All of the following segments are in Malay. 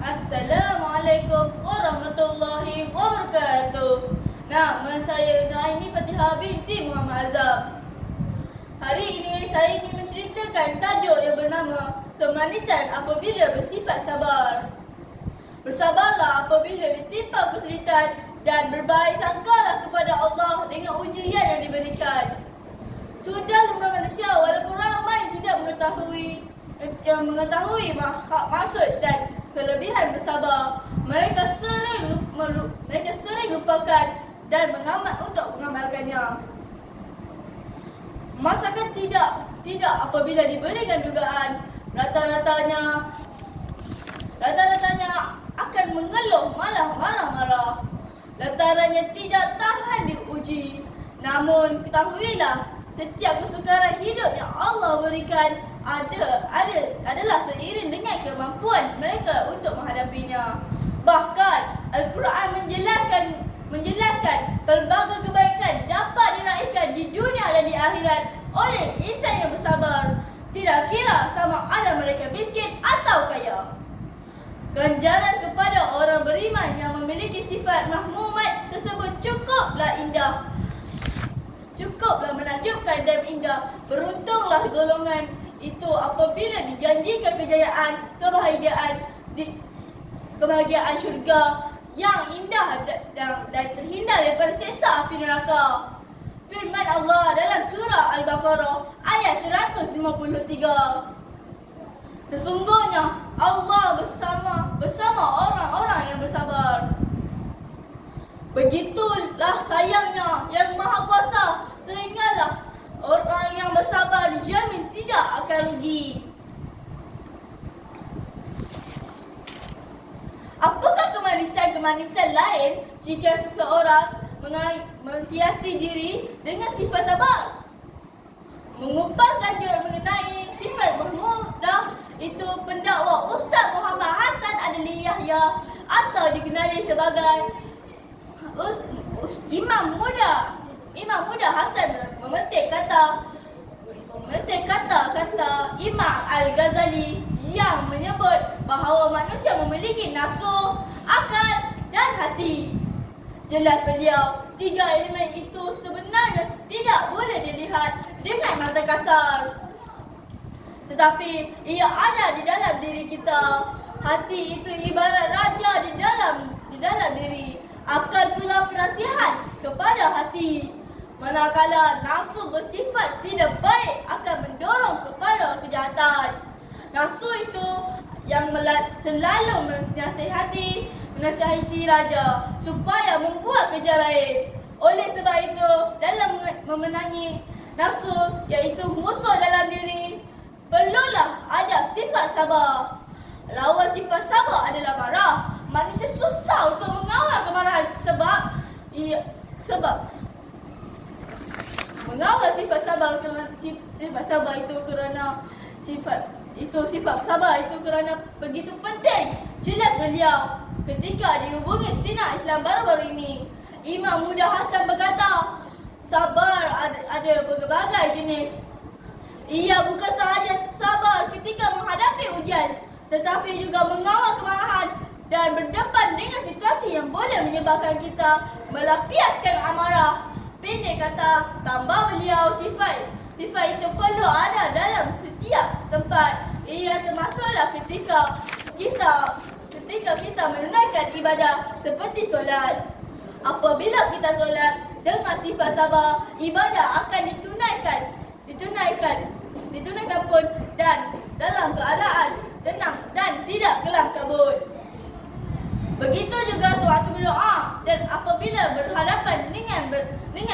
Assalamualaikum warahmatullahi wabarakatuh. Nama saya Naimi Fatihah binti Muhammad Azam. Hari ini saya ingin menceritakan tajuk yang bernama Kemanisan apabila bersifat sabar. Bersabarlah apabila ditimpa kesulitan dan berbaik sangkalah kepada Allah dengan ujian yang diberikan. Sudah lumrah manusia walaupun ramai tidak mengetahui maksud dan kelebihan bersabar, mereka sering lupakan dan untuk mengamalkannya. Masakan tidak apabila diberikan dugaan, rata-ratanya akan mengeluh, malah marah-marah. Lantarannya tidak tahan diuji. Namun ketahuilah, setiap kesukaran hidup yang Allah berikan adalah seiring dengan kemampuan mereka untuk menghadapinya. Bahkan Al-Quran menjelaskan pelbagai kebaikan dapat diraihkan di dunia dan di akhirat oleh insan yang bersabar, tidak kira sama ada mereka miskin atau kaya. Ganjaran kepada orang beriman yang memiliki sifat mahmumat tersebut cukuplah indah, cukuplah menakjubkan dan indah. Beruntunglah golongan itu apabila dijanjikan kejayaan, kebahagiaan syurga yang indah dan terhindar daripada siksa api neraka. Firman Allah dalam surah Al-Baqarah ayat 153. Sesungguhnya Allah bersama orang-orang yang bersabar. Begitulah sayangnya yang Maha Kuasa, sehinggalah orang yang bersabar dijamin tidak akan rugi. Apakah kemanisan lain jika seseorang menghiasi diri dengan sifat sabar? Mengupas lanjut mengenai sifat mahmudah itu, pendakwa Ustaz Muhammad Hassan Adli Yahya atau dikenali sebagai Imam Muda Hassan memetik kata Imam Al-Ghazali yang menyebut bahawa manusia memiliki nafsu, akal dan hati. Jelas beliau, tiga elemen itu sebenarnya tidak boleh dilihat dengan mata kasar, tetapi ia ada di dalam diri kita. Hati itu ibarat raja di dalam diri. Akal pula penasihat kepada hati. Manakala nafsu bersifat tidak baik akan mendorong kepada kejahatan. Nafsu itu yang selalu menasihati raja supaya membuat kerja lain. Oleh sebab itu, dalam memenangi nafsu, iaitu musuh dalam diri, perlulah ada sifat sabar. Lawan sifat sabar adalah marah. Manusia susah untuk mengawal kemarahan sebab mengawal sifat sabar itu kerana begitu penting. Jelas beliau ketika dihubungi sinar Islam baru-baru ini. Imam Muda Hassan berkata, sabar ada berbagai jenis. Ia bukan sahaja sabar ketika menghadapi ujian, tetapi juga mengawal kemarahan dan berdepan dengan situasi yang boleh menyebabkan kita melampiaskan amarah. Pendek kata, tambah beliau, sifat itu perlu ada dalam setiap tempat. Ia termasuklah ketika kita menunaikan ibadah seperti solat. Apabila kita solat dengan sifat sabar, ibadah akan ditunaikan pun dan dalam keadaan tenang dan tidak kelam kabut. Begitu juga sewaktu berdoa dan apabila berhadapan dengan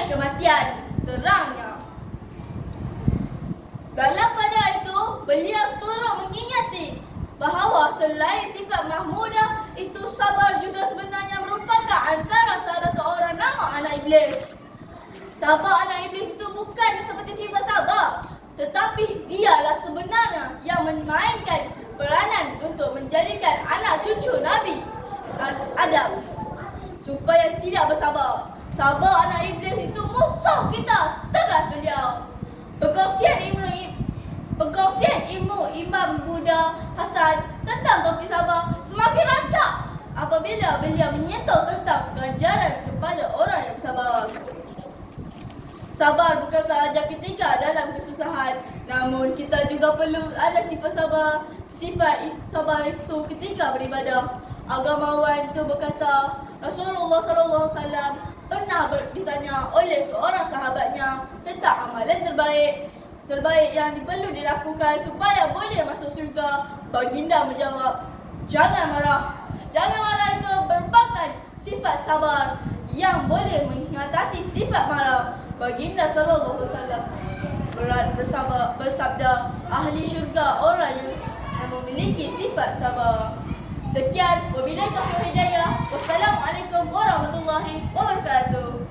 kematian, terangnya. Dalam pada itu, beliau turut mengingati bahawa selain sifat mahmudah itu, sabar juga sebenarnya merupakan antara salah seorang nama anak iblis. Sabar anak iblis itu bukan seperti sifat sabar, tetapi dialah sebenarnya yang memainkan peranan untuk menjadikan anak cucu Nabi Adam supaya tidak bersabar. Sabar anak iblis itu musuh kita, tegas beliau. Perkongsian ilmu Imam Muda Hassan tentang topik sabar semakin Sabar bukan sahaja ketika dalam kesusahan, namun kita juga perlu ada sifat sabar. Sifat sabar itu ketika beribadah. Agamawan itu berkata, Rasulullah SAW pernah ditanya oleh seorang sahabatnya tentang amalan terbaik yang perlu dilakukan supaya boleh masuk syurga. Baginda menjawab, jangan marah. Jangan marah itu merupakan sifat sabar yang boleh mengatasi sifat marah. Baginda SAW bersabda, ahli syurga orang yang memiliki sifat sabar. Sekian, wabillahi taufiq wal hidayah. Wassalamualaikum warahmatullahi wabarakatuh.